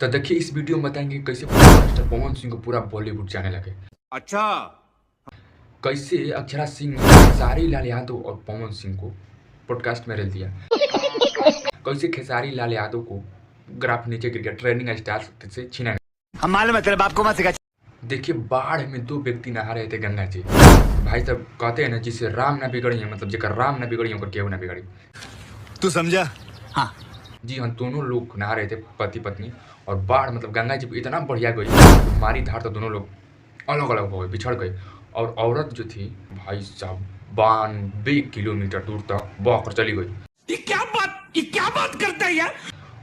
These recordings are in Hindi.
तो देखिए इस वीडियो में बताएंगे कैसे मिस्टर पवन सिंह को पूरा बॉलीवुड जाने लगे। अच्छा। कैसे अक्षरा सिंह ने खेसारी लाल यादव और पवन सिंह को पॉडकास्ट में रख दिया। कैसे खेसारी लाल यादव को ग्राफ नीचे गिर गया, ट्रेनिंग स्टार से छीना गया। हम मालूम है तेरे बाप को मत सिखा। देखिए बाढ़ में 2 व्यक्ति नहा रहे थे गंगा जी। भाई साहब कहते हैं ना, जिससे राम ना बिगड़ी है, मतलब जेकर राम ना बिगड़ी है केहू ना बिगड़ी। तू समझा? हाँ। जी हाँ, दोनों लोग नहा रहे थे पति पत्नी, और बाढ़ मतलब गंगा जी इतना बढ़िया गई, मारी धार तो दोनों लोग अलग अलग हो गए, बिछड़ गए। और औरत जो थी भाई साहब 92 किलोमीटर दूर तक बह कर चली गई। ये क्या बात करता है यार?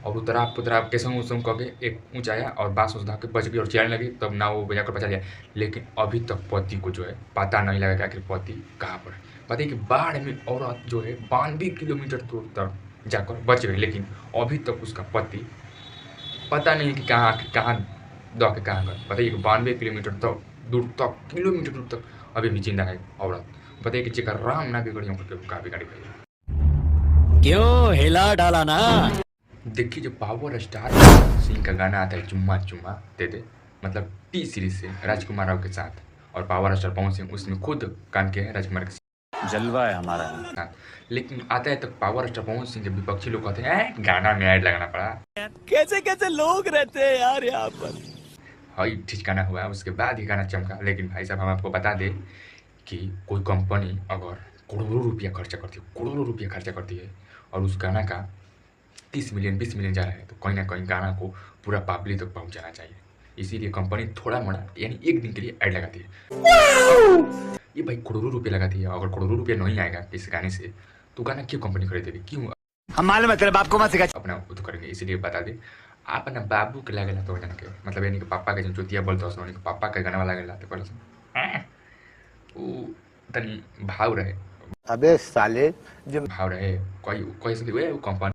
और उतरा पुतरा केसम उसम कह के एक ऊँचाया और बांस उस के बच गई और चलने लगी, तब नाव वो बजाकर बचा लिया। लेकिन अभी तक पति को जो है पता नहीं लगा कि आखिर पति कहाँ पर है। बताइए कि बाढ़ में औरत जो है 92 किलोमीटर दूर तक जाकर बच गई, लेकिन अभी तक उसका पति पता नहीं कि कहाँ आखिर कहाँ दह के कहाँ गए। बताइए कि 92 किलोमीटर तक किलोमीटर दूर तक अभी भी जिंदा है औरत। बताइए कि जेकर राम ना बिगड़ी होकर कहाँ बिगाड़ी गई। क्यों हिला डाला ना? देखिए जो पावर स्टार सिंह का गाना आता है चुम्मा चुम्मा दे दे, मतलब टी सीरीज से राजकुमार राव के साथ, और पावर स्टार पवन सिंह उसमें खुद काम किया है राजकुमार के जलवा है हमारा। साथ। लेकिन आता है तो पावर स्टार पवन सिंह के विपक्षी लोग कहते हैं गाना में ऐड लगाना पड़ा। कैसे कैसे लोग रहते हैं यार यहाँ पर। हाई ठिकाना हुआ, उसके बाद ही गाना चमका। लेकिन भाई साहब हम आपको बता दें कि कोई कंपनी अगर करोड़ों रुपया खर्चा करती है और उस गाना का 30 मिलियन 20 मिलियन जा रहा है, तो कहीं ना कहीं गाना को पूरा पब्लिक तक पहुंचाना चाहिए। इसीलिए कंपनी थोड़ा मोड़ा यानी एक दिन के लिए ऐड लगाती है। ये भाई करोड़ों रुपये लगाती है, अगर करोड़ों रुपया नहीं आएगा इस गाने से तो गाना क्यों कंपनी खरीदेगी, क्यों हम मालूम है तेरे बाप को मत सिखा। अपना वो तो करेंगे। इसीलिए बता दें आप ना बाबू के लागेला तो जान के, मतलब यानी कि पापा के जो जोतिया बोलते हो पापा के गाना वाला लागेला तो कहला वो तनी भाव रहे। अबे साले भाव रहे कोई कोई से वो कंपनी।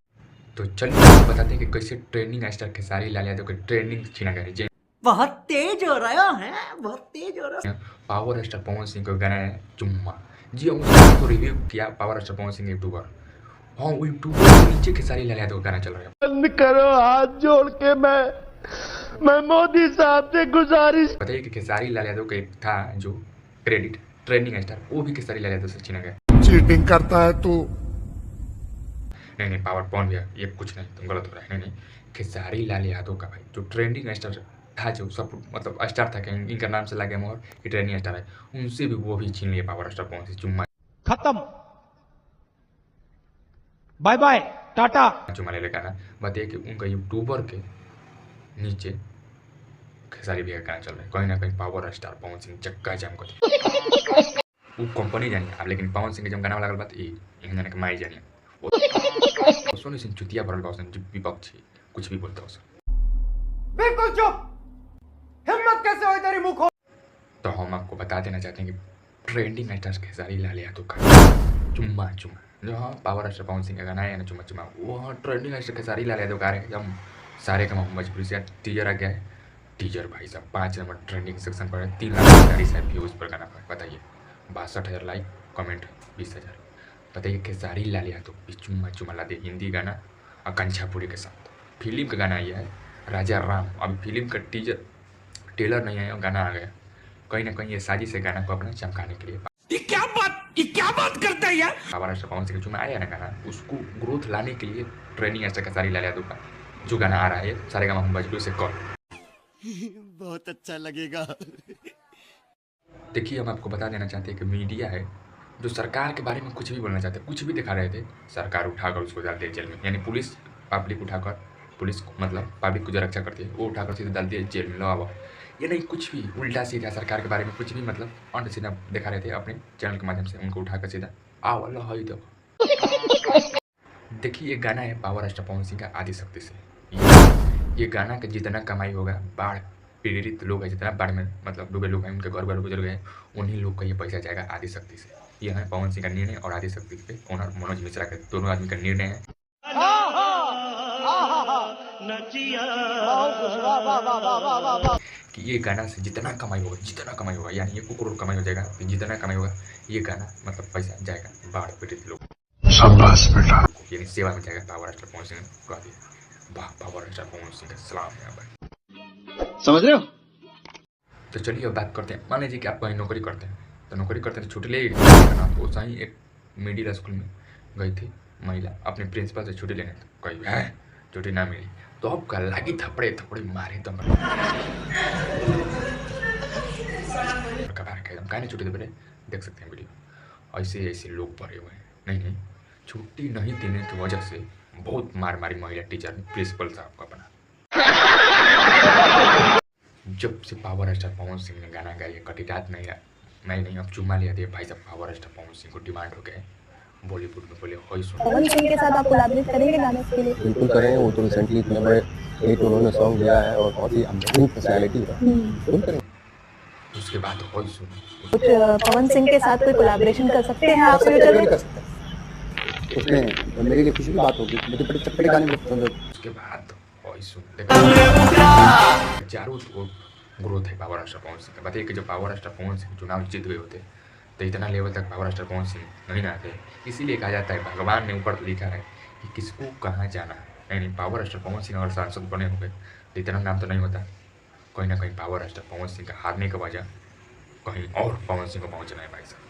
तो चलिए आपको बताते हैं कि कैसे ट्रेनिंग स्टार खेसारी लाल यादव के ट्रेनिंग छीना गया है। बहुत तेज हो रहा है, बहुत तेज हो रहा है। पावर स्टार पवन सिंह का गाना है चुम्मा। जी हम उसको रिव्यू किया, power star Pawan Singh YouTuber. हाँ वो यूट्यूबर के नीचे खेसारी लाल यादव का गाना चल रहा है। बंद करो हाथ जोड़ के, मैं मोदी साहब से गुजारिश। बताइए कि खेसारी लाल यादव का एक था जो क्रेडिट ट्रेनिंग स्टार, वो भी खेसारी लाल यादव से छीना गया। चीटिंग करता है तू। नहीं पावर पवन भैया ये कुछ नहीं, तुम गलत हो रहा है। नहीं खेसारी लाल यादव का भाई जो ट्रेंडिंग स्टार था, जो सब मतलब स्टार था, कहीं इनका नाम से लगे मोहर कि ट्रेंडिंग स्टार है, उनसे भी वो भी छीन लिए पावर स्टार पवन से चुम्मा खत्म, बाय बाय टाटा। चुम्मा ले गाना। बताइए कि उनका यूट्यूबर के नीचे खेसारी भैया का गाना चल रहा है। कहीं ना कहीं पावर स्टार पवन सिंह चक्का जाम कर वो कंपनी जानिए आप, लेकिन पवन सिंह के जब गाना लगल बात ये जाने के माई जानिए सोनी सिंह चुतिया भरल बा, जो विपक्षी कुछ भी बोलता हो। बिल्कुल चुप, हिम्मत कैसे हुई तेरी मुंह खोल। तो हम आपको बता देना चाहते हैं कि ट्रेंडिंग स्टार खेसारी लाल यादव का चुम्मा चुम्मा, जो हाँ पावर स्टार पवन सिंह का गाना है ना चुम्मा चुम्मा, वो हाँ ट्रेंडिंग स्टार खेसारी लाल यादव का रहे हम सारे का मजबूरी से टीजर आ गया है। टीजर भाई साहब 5 नंबर ट्रेंडिंग सेक्शन पर है, 3,40,000 व्यूज पर गाना पर। बताइए 62,000 लाइक, कमेंट 20,000। बताइए खेसारी लाल यादव चुम्मा चुम्मा ला दे हिंदी गाना आकांक्षापुरी के साथ। फिल्म का गाना आया है राजा राम, अभी फिल्म का टेलर नहीं आया, गाना आ गया। कहीं ना कहीं ये साजिश है गाना को अपना चमकाने के लिए। ये क्या बात करता है यार? पावर स्टार पवन सिंह चुम्मा आया ना गाना, उसको ग्रोथ लाने के लिए ट्रेनिंग स्टार खेसारी लाल यादव का जो गाना आ रहा है सारे गामा मजबूरी से कॉल बहुत अच्छा लगेगा। देखिए हम आपको बता देना चाहते हैं कि मीडिया है जो सरकार के बारे में कुछ भी बोलना चाहते हैं, कुछ भी दिखा रहे थे, सरकार उठाकर उसको डाल दिया जेल में। यानी पुलिस पब्लिक उठाकर, पुलिस मतलब पब्लिक को जो रक्षा करती है वो उठाकर सीधे डाल दिया जेल में, लो आओ। ये नहीं कुछ भी उल्टा सीधा सरकार के बारे में कुछ भी मतलब अंट सीधा दिखा रहे थे अपने चैनल के माध्यम से, उनको उठाकर सीधा आओ लो हई दो। देखिए ये गाना है पावर स्टार पवन सिंह का आदि शक्ति से। ये गाना का जितना कमाई होगा, बाढ़ पीड़ित लोग हैं जितना बाढ़ में मतलब डूबे लोग हैं, उनके घर बार गुजर गए, उन्हीं लोग का ये पैसा जाएगा आदि शक्ति से। यह है पवन सिंह का निर्णय और आदि शक्ति पे ओनर मनोज मिश्रा का, दोनों आदमी का निर्णय है कि ये गाना से जितना कमाई होगा यानी 1 करोड़ कमाई हो जाएगा, जितना कमाई होगा ये गाना मतलब पैसा जाएगा बाढ़ पीड़ित लोग, शाबाश बेटा, यानी सेवा में जाएगा। पावर स्टार पवन सिंह कह दिया। वाह, पावर स्टार पवन सिंह का सलाम है भाई। समझ रहे हो? तो चलिए अब बात करते हैं। मान लीजिए कि आप कहीं नौकरी करते हैं, तो नौकरी करते हैं तो छुट्टी ले तो उसा ही एक मिडिल स्कूल में गई थी महिला अपने प्रिंसिपल से छुट्टी लेने, तो कही है छुट्टी ना मिली तो अब का लगी थपड़े थपड़े मारे एकदम एकदम कहीं छुट्टी दे पड़े। देख सकते हैं वीडियो, ऐसे ऐसे लोग भरे हुए हैं। नहीं, छुट्टी नहीं देने की वजह से बहुत मार मारी महिला टीचर ने प्रिंसिपल साहब को अपना। जब से पावर स्टार पवन सिंह ने गाना गाया कटी रात नहीं अब चुम्मा लिया दिया भाई साहब, पावर स्टार पवन सिंह को डिमांड हो गए बॉलीवुड में, बोले हो पवन सिंह के साथ आप कोलैबोरेट करेंगे गाने के लिए? बिल्कुल करेंगे। वो तो रिसेंटली इतने बड़े हिट उन्होंने सॉन्ग दिया है और बहुत ही अमेजिंग पर्सनैलिटी है, बिल्कुल करेंगे। उसके बाद हो कुछ पवन सिंह के साथ कोई कोलैबोरेशन कर सकते हैं आप फ्यूचर में? कर सकते हैं, उसमें मेरे लिए खुशी की बात होगी। मुझे बड़े चटपटे गाने पसंद है। उसके बाद हो चारों ग्रोथ है पावर स्टार पवन सिंह का। बताइए कि जब पावर स्टार पवन सिंह चुनाव जीत गए होते तो इतना लेवल तक पावर स्टार पवन सिंह नहीं ना आते। इसीलिए कहा जाता है भगवान ने ऊपर लिखा है कि किसको कहाँ जाना है। नहीं, पावर स्टार पवन सिंह अगर सांसद बने होंगे तो इतना नाम तो नहीं होता। कहीं ना कहीं पावर स्टार पवन सिंह का हारने की वजह कहीं और पवन सिंह को पहुँचना है भाई साहब।